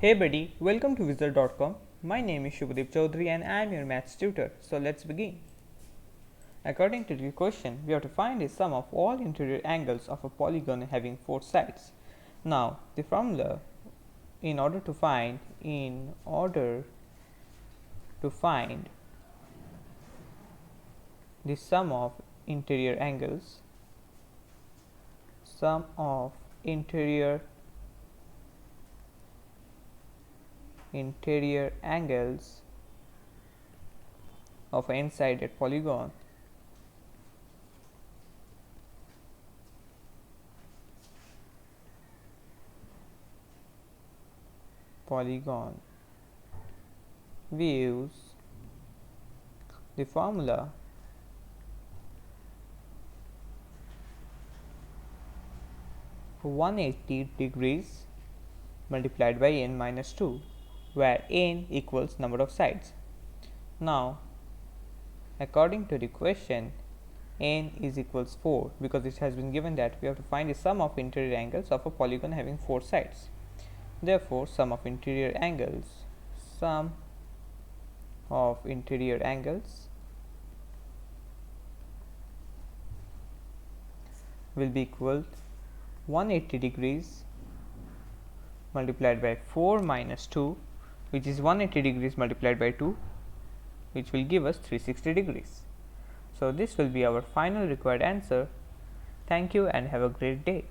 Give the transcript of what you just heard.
Hey buddy, welcome to Wizard.com. My name is Shubhadeep Chaudhary and I am your maths tutor. So let's begin. According to the question, we have to find the sum of all interior angles of a polygon having 4 sides. Now, the formula in order to find the sum of interior angles of an n-sided polygon we use the formula for 180 degrees multiplied by n minus 2, where n equals number of sides. Now, according to the question, n is equals 4 because it has been given that we have to find the sum of interior angles of a polygon having 4 sides. Therefore, sum of interior angles will be equal 180 degrees multiplied by 4 minus 2, which is 180 degrees multiplied by 2, which will give us 360 degrees. So this will be our final required answer. Thank you and have a great day.